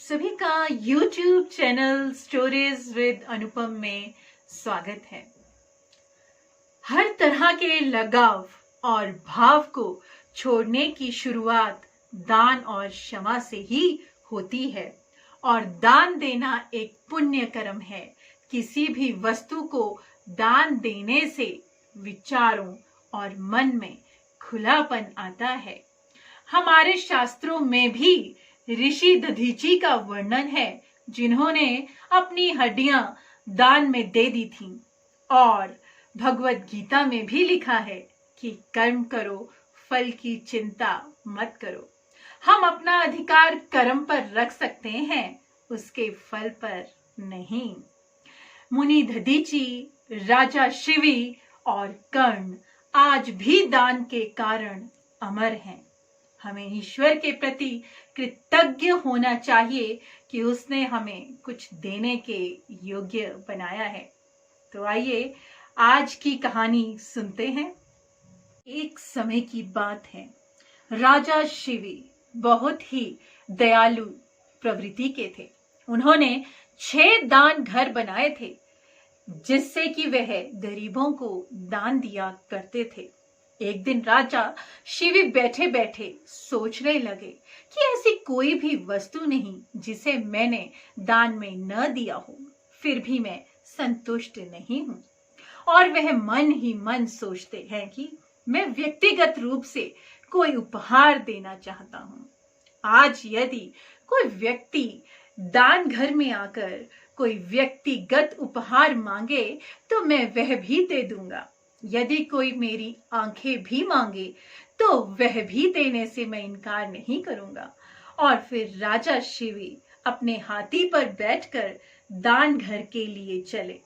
सभी का YouTube channel stories with अनुपम में स्वागत है। हर तरह के लगाव और भाव को छोड़ने की शुरुआत दान और क्षमा से ही होती है और दान देना एक पुण्य कर्म है। किसी भी वस्तु को दान देने से विचारों और मन में खुलापन आता है। हमारे शास्त्रों में भी ऋषि दधीची का वर्णन है, जिन्होंने अपनी हड्डियां दान में दे दी थीं। और भगवत गीता में भी लिखा है कि कर्म करो, फल की चिंता मत करो। हम अपना अधिकार कर्म पर रख सकते हैं, उसके फल पर नहीं। मुनि दधीची, राजा शिवी और कर्ण आज भी दान के कारण अमर हैं। हमें ईश्वर के प्रति कृतज्ञ होना चाहिए कि उसने हमें कुछ देने के योग्य बनाया है। तो आइए आज की कहानी सुनते हैं। एक समय की बात है, राजा शिवी बहुत ही दयालु प्रवृत्ति के थे। उन्होंने 6 दान घर बनाए थे, जिससे कि वह गरीबों को दान दिया करते थे। एक दिन राजा शिवी बैठे बैठे सोचने लगे कि ऐसी कोई भी वस्तु नहीं जिसे मैंने दान में न दिया हो, फिर भी मैं संतुष्ट नहीं हूं। और वह मन ही मन सोचते हैं कि मैं व्यक्तिगत रूप से कोई उपहार देना चाहता हूं। आज यदि कोई व्यक्ति दान घर में आकर कोई व्यक्तिगत उपहार मांगे तो मैं वह भी दे दूंगा। यदि कोई मेरी आंखें भी मांगे तो वह भी देने से मैं इनकार नहीं करूंगा। और फिर राजा शिवी अपने हाथी पर बैठकर दान घर के लिए चले।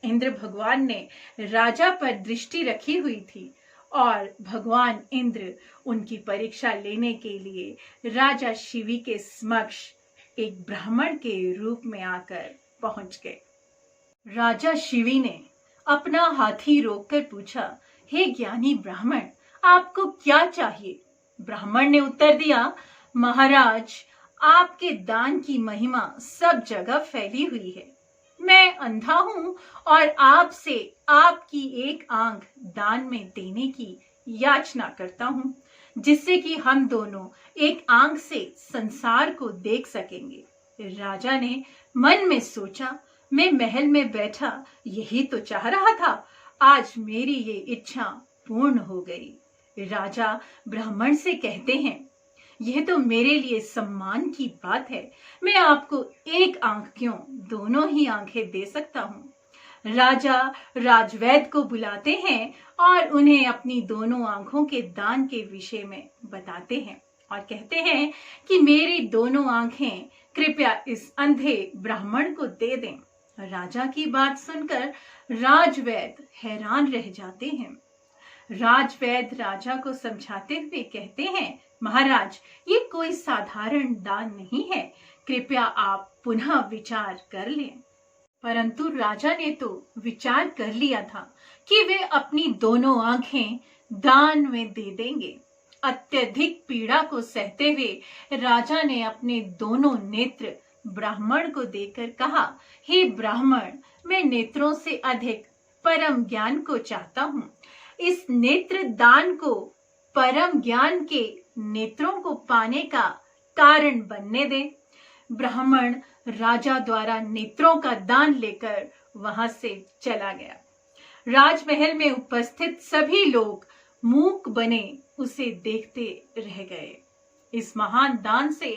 इंद्र भगवान ने राजा पर दृष्टि रखी हुई थी और भगवान इंद्र उनकी परीक्षा लेने के लिए राजा शिवी के समक्ष एक ब्राह्मण के रूप में आकर पहुंच गए। राजा शिवी ने अपना हाथी रोककर पूछा, हे ज्ञानी ब्राह्मण, आपको क्या चाहिए? ब्राह्मण ने उत्तर दिया, महाराज, आपके दान की महिमा सब जगह फैली हुई है। मैं अंधा हूं और आपसे आपकी एक आंख दान में देने की याचना करता हूं, जिससे कि हम दोनों एक आंख से संसार को देख सकेंगे। राजा ने मन में सोचा, मैं महल में बैठा यही तो चाह रहा था। आज मेरी ये इच्छा पूर्ण हो गई। राजा ब्राह्मण से कहते हैं, यह तो मेरे लिए सम्मान की बात है। मैं आपको एक आंख क्यों, दोनों ही आंखें दे सकता हूँ। राजा राजवैद्य को बुलाते हैं और उन्हें अपनी दोनों आंखों के दान के विषय में बताते हैं और कहते हैं कि मेरी दोनों आंखें कृपया इस अंधे ब्राह्मण को दे दें। राजा की बात सुनकर राजवैद्य हैरान रह जाते हैं। राजवैद्य राजा को समझाते हुए कहते हैं, महाराज, ये कोई साधारण दान नहीं है, कृपया आप पुनः विचार कर लें। परंतु राजा ने तो विचार कर लिया था कि वे अपनी दोनों आंखें दान में दे देंगे। अत्यधिक पीड़ा को सहते हुए राजा ने अपने दोनों नेत्र ब्राह्मण को देकर कहा, हे ब्राह्मण, मैं नेत्रों से अधिक परम ज्ञान को चाहता हूँ। इस नेत्र दान को परम ज्ञान के नेत्रों को पाने का कारण बनने दें। ब्राह्मण राजा द्वारा नेत्रों का दान लेकर वहां से चला गया। राजमहल में उपस्थित सभी लोग मूक बने उसे देखते रह गए। इस महान दान से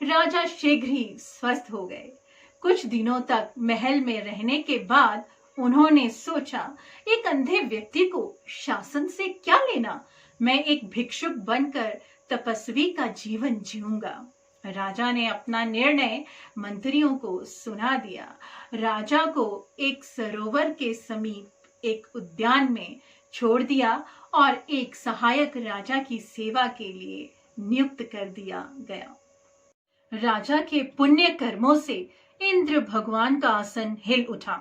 राजा शीघ्र ही स्वस्थ हो गए। कुछ दिनों तक महल में रहने के बाद उन्होंने सोचा, एक अंधे व्यक्ति को शासन से क्या लेना, मैं एक भिक्षुक बनकर तपस्वी का जीवन जीऊंगा। राजा ने अपना निर्णय मंत्रियों को सुना दिया। राजा को एक सरोवर के समीप एक उद्यान में छोड़ दिया और एक सहायक राजा की सेवा के लिए नियुक्त कर दिया गया। राजा के पुण्य कर्मों से इंद्र भगवान का आसन हिल उठा।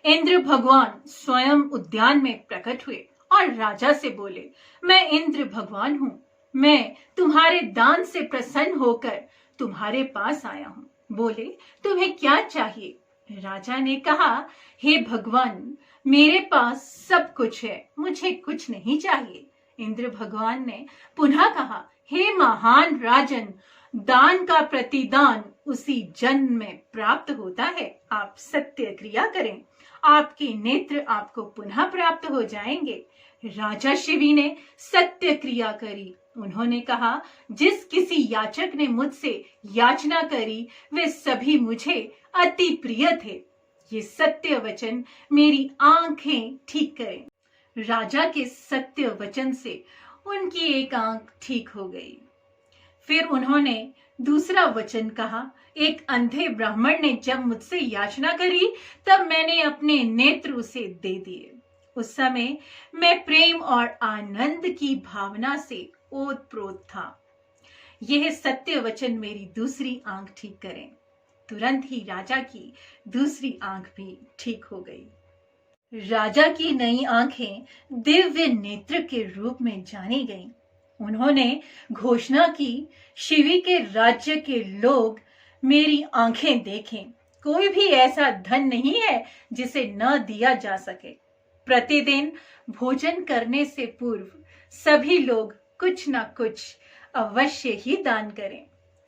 इंद्र भगवान स्वयं उद्यान में प्रकट हुए और राजा से बोले, मैं इंद्र भगवान हूँ। मैं तुम्हारे दान से प्रसन्न होकर तुम्हारे पास आया हूँ। बोले, तुम्हें क्या चाहिए? राजा ने कहा, हे भगवान, मेरे पास सब कुछ है, मुझे कुछ नहीं चाहिए। इंद्र भगवान ने पुनः कहा, हे महान राजन, दान का प्रतिदान उसी जन्म में प्राप्त होता है। आप सत्य क्रिया करें, आपके नेत्र आपको पुनः प्राप्त हो जाएंगे। राजा शिवी ने सत्य क्रिया करी। उन्होंने कहा, जिस किसी याचक ने मुझसे याचना करी वे सभी मुझे अति प्रिय थे। ये सत्य वचन मेरी आंखें ठीक करें। राजा के सत्य वचन से उनकी एक आंख ठीक हो गई। फिर उन्होंने दूसरा वचन कहा, एक अंधे ब्राह्मण ने जब मुझसे याचना करी तब मैंने अपने नेत्र उसे दे दिए। उस समय मैं प्रेम और आनंद की भावना से ओतप्रोत था। यह सत्य वचन मेरी दूसरी आंख ठीक करें। तुरंत ही राजा की दूसरी आंख भी ठीक हो गई। राजा की नई आंखें दिव्य नेत्र के रूप में जानी गईं। उन्होंने घोषणा की, शिवी के राज्य के लोग मेरी आंखें देखें। कोई भी ऐसा धन नहीं है जिसे न दिया जा सके। प्रतिदिन भोजन करने से पूर्व सभी लोग कुछ न कुछ अवश्य ही दान करें।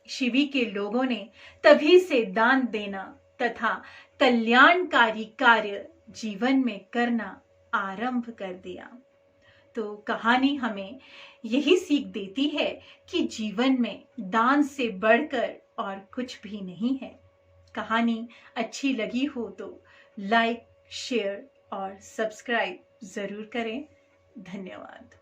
शिवी के लोगों ने तभी से दान देना तथा कल्याणकारी कार्य जीवन में करना आरंभ कर दिया। तो कहानी हमें यही सीख देती है कि जीवन में दान से बढ़कर और कुछ भी नहीं है। कहानी अच्छी लगी हो तो लाइक, शेयर और सब्सक्राइब जरूर करें। धन्यवाद।